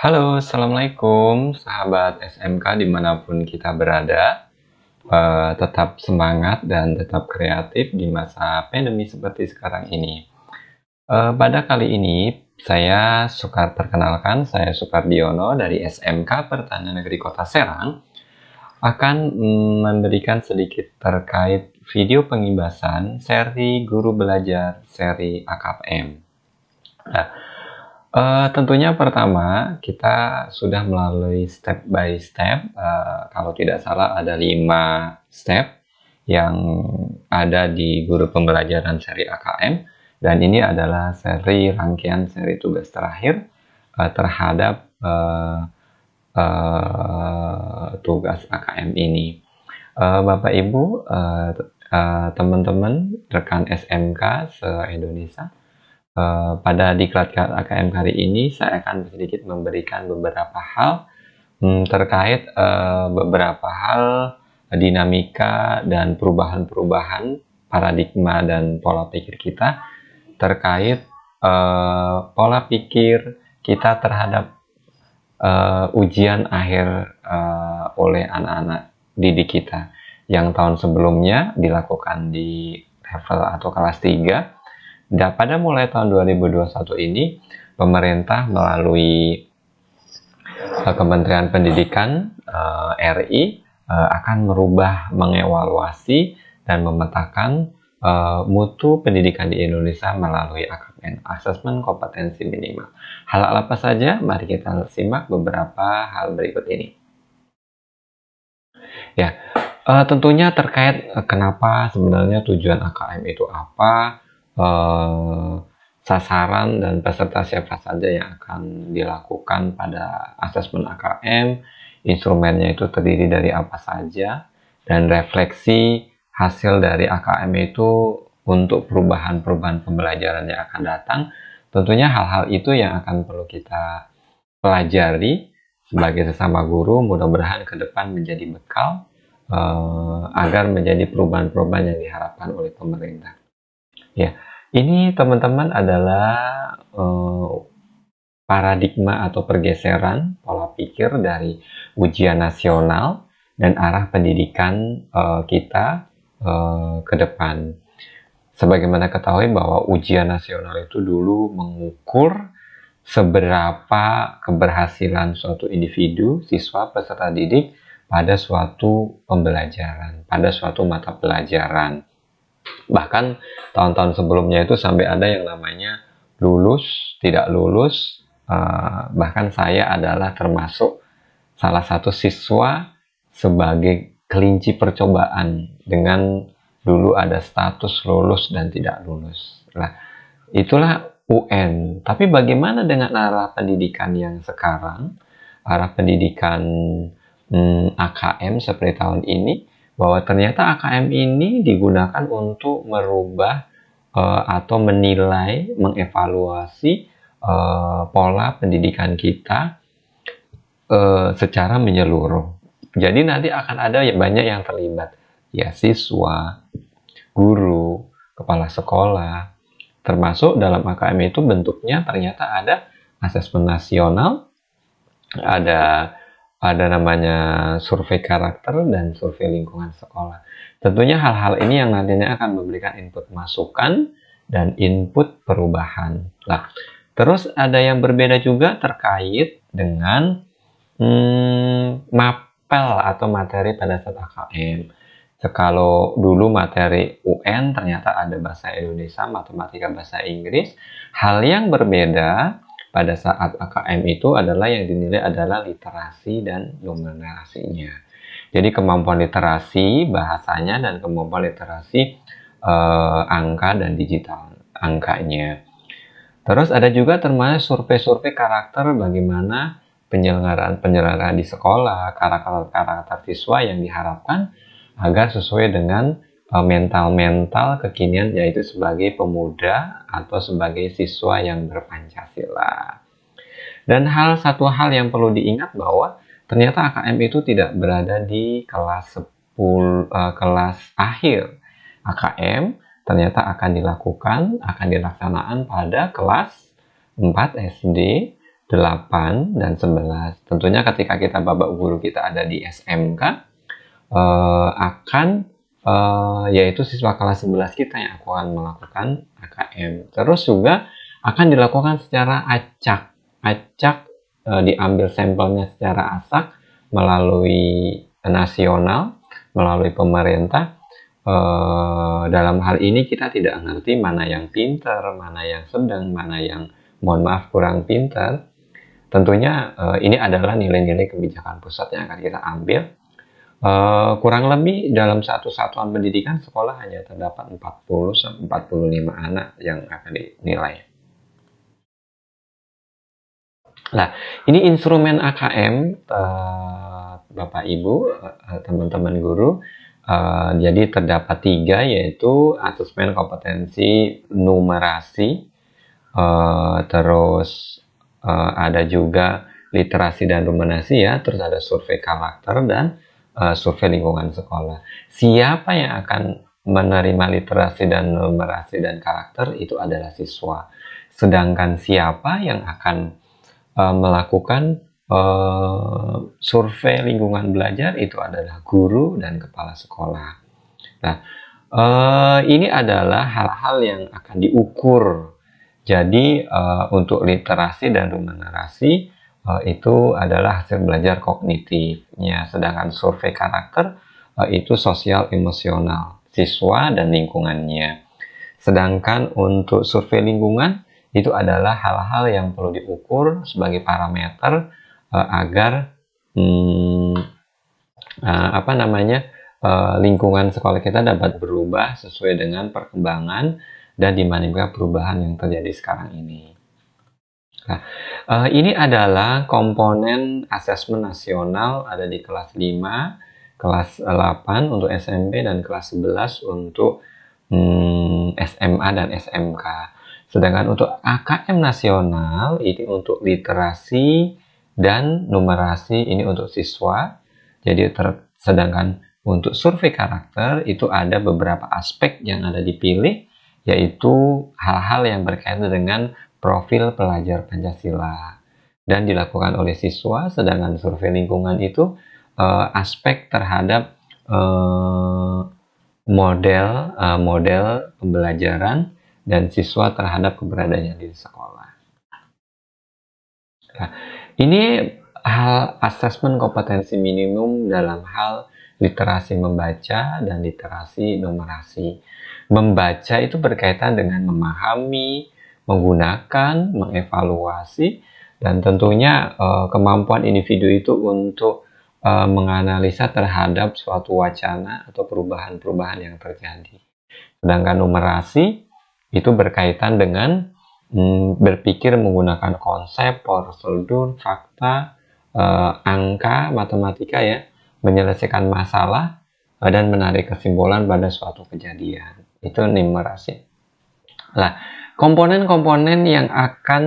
Halo, Assalamualaikum sahabat SMK dimanapun kita berada. Tetap semangat dan tetap kreatif di masa pandemi seperti sekarang ini. Pada kali ini saya saya Sukardiono dari SMK Pertanian Negeri Kota Serang akan memberikan sedikit terkait video pengibasan seri Guru Belajar seri AKPM. Nah, tentunya pertama kita sudah melalui step by step, kalau tidak salah ada 5 step yang ada di guru pembelajaran seri AKM, dan ini adalah rangkaian seri tugas terakhir terhadap tugas AKM ini. Bapak Ibu, teman-teman, rekan SMK se-Indonesia, pada diklat AKM kali ini saya akan sedikit memberikan beberapa hal terkait beberapa hal dinamika dan perubahan-perubahan paradigma dan pola pikir kita terkait pola pikir kita terhadap ujian akhir oleh anak-anak didik kita yang tahun sebelumnya dilakukan di level atau kelas 3. Dan pada mulai tahun 2021 ini, pemerintah melalui Kementerian Pendidikan RI akan mengevaluasi dan memetakan mutu pendidikan di Indonesia melalui AKPM, Asesmen Kompetensi Minimal. Hal apa saja? Mari kita simak beberapa hal berikut ini. Ya, tentunya terkait kenapa sebenarnya tujuan AKM itu apa, sasaran dan peserta siapa saja yang akan dilakukan pada asesmen AKM, instrumennya itu terdiri dari apa saja, dan refleksi hasil dari AKM itu untuk perubahan-perubahan pembelajaran yang akan datang. Tentunya hal-hal itu yang akan perlu kita pelajari sebagai sesama guru, mudah-mudahan ke depan menjadi bekal agar menjadi perubahan-perubahan yang diharapkan oleh pemerintah. Ya, ini teman-teman adalah paradigma atau pergeseran pola pikir dari ujian nasional dan arah pendidikan kita ke depan. Sebagaimana ketahui bahwa ujian nasional itu dulu mengukur seberapa keberhasilan suatu individu, siswa, peserta didik pada suatu pembelajaran, pada suatu mata pelajaran. Bahkan tahun-tahun sebelumnya itu sampai ada yang namanya lulus, tidak lulus, bahkan saya adalah termasuk salah satu siswa sebagai kelinci percobaan dengan dulu ada status lulus dan tidak lulus. Nah, itulah UN. Tapi bagaimana dengan arah pendidikan yang sekarang, arah pendidikan AKM seperti tahun ini, bahwa ternyata AKM ini digunakan untuk merubah atau menilai, mengevaluasi pola pendidikan kita secara menyeluruh. Jadi nanti akan ada banyak yang terlibat, ya siswa, guru, kepala sekolah, termasuk dalam AKM itu bentuknya ternyata ada asesmen nasional, ada namanya survei karakter dan survei lingkungan sekolah. Tentunya hal-hal ini yang nantinya akan memberikan input masukan dan input perubahan. Nah, terus ada yang berbeda juga terkait dengan mapel atau materi pada saat AKM. Kalau dulu materi UN ternyata ada bahasa Indonesia, matematika, bahasa Inggris. Hal yang berbeda pada saat AKM itu adalah yang dinilai adalah literasi dan numerasinya. Jadi kemampuan literasi bahasanya dan kemampuan literasi angka dan digital angkanya. Terus ada juga termasuk survei-survei karakter bagaimana penyelenggaraan di sekolah, karakter siswa yang diharapkan agar sesuai dengan mental kekinian, yaitu sebagai pemuda atau sebagai siswa yang berpancasila. Dan satu hal yang perlu diingat bahwa ternyata AKM itu tidak berada di kelas 10, kelas akhir. AKM ternyata akan dilaksanakan pada kelas 4 SD 8 dan 11. Tentunya ketika kita Bapak Guru kita ada di SMK, yaitu siswa kelas 11 kita yang akan melakukan AKM. Terus juga akan dilakukan secara acak. Diambil sampelnya secara acak melalui nasional, melalui pemerintah. Dalam hal ini kita tidak ngerti mana yang pintar, mana yang sedang, mana yang mohon maaf kurang pintar. Tentunya ini adalah nilai-nilai kebijakan pusat yang akan kita ambil. Kurang lebih dalam satu satuan pendidikan sekolah hanya terdapat 40-45 anak yang akan dinilai. Nah, ini instrumen AKM, Bapak Ibu, teman-teman guru. Jadi terdapat 3, yaitu asesmen kompetensi numerasi, terus ada juga literasi dan rumenasi ya, terus ada survei karakter dan survei lingkungan sekolah. Siapa yang akan menerima literasi dan numerasi dan karakter itu adalah siswa. Sedangkan siapa yang akan melakukan survei lingkungan belajar itu adalah guru dan kepala sekolah. Nah, ini adalah hal-hal yang akan diukur. Jadi untuk literasi dan numerasi itu adalah hasil belajar kognitifnya, sedangkan survei karakter itu sosial emosional siswa dan lingkungannya. Sedangkan untuk survei lingkungan itu adalah hal-hal yang perlu diukur sebagai parameter agar lingkungan sekolah kita dapat berubah sesuai dengan perkembangan dan dinamika perubahan yang terjadi sekarang ini. Nah, ini adalah komponen asesmen nasional ada di kelas 5, kelas 8 untuk SMP dan kelas 11 untuk SMA dan SMK. Sedangkan untuk AKM nasional ini untuk literasi dan numerasi ini untuk siswa. Jadi sedangkan untuk survei karakter itu ada beberapa aspek yang ada dipilih, yaitu hal-hal yang berkaitan dengan profil pelajar Pancasila dan dilakukan oleh siswa. Sedangkan survei lingkungan itu aspek terhadap model pembelajaran dan siswa terhadap keberadaannya di sekolah. Nah, ini hal asesmen kompetensi minimum dalam hal literasi membaca dan literasi numerasi. Membaca itu berkaitan dengan memahami, menggunakan, mengevaluasi, dan tentunya kemampuan individu itu untuk menganalisa terhadap suatu wacana atau perubahan-perubahan yang terjadi. Sedangkan numerasi itu berkaitan dengan berpikir menggunakan konsep, prosedur, fakta, angka, matematika ya, menyelesaikan masalah dan menarik kesimpulan pada suatu kejadian. Itu numerasi. Nah, komponen-komponen yang akan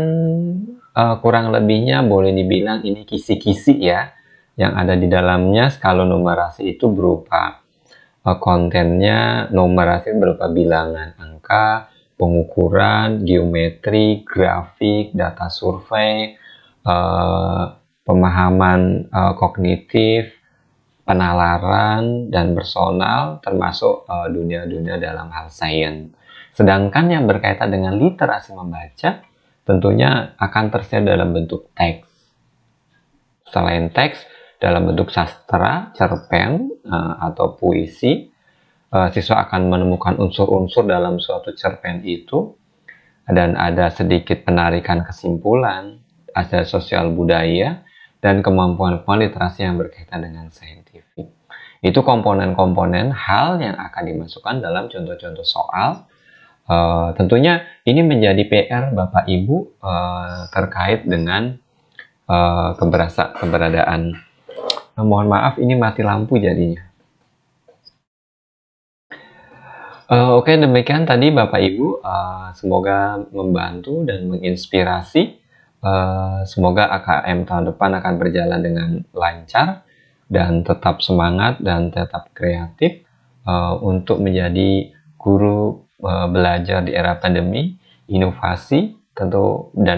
kurang lebihnya boleh dibilang ini kisi-kisi ya, yang ada di dalamnya. Kalau numerasi itu berupa kontennya, numerasi berupa bilangan angka, pengukuran, geometri, grafik, data survei, pemahaman kognitif, penalaran, dan personal, termasuk dunia-dunia dalam hal sains. Sedangkan yang berkaitan dengan literasi membaca, tentunya akan tersedia dalam bentuk teks. Selain teks, dalam bentuk sastra, cerpen, atau puisi, siswa akan menemukan unsur-unsur dalam suatu cerpen itu, dan ada sedikit penarikan kesimpulan, ada sosial budaya, dan kemampuan literasi yang berkaitan dengan saintifik. Itu komponen-komponen hal yang akan dimasukkan dalam contoh-contoh soal. Tentunya ini menjadi PR Bapak Ibu terkait dengan keberadaan. Mohon maaf, ini mati lampu jadinya. Oke, demikian tadi Bapak Ibu, semoga membantu dan menginspirasi. Semoga AKM tahun depan akan berjalan dengan lancar dan tetap semangat dan tetap kreatif untuk menjadi guru belajar di era pandemi, inovasi tentu dan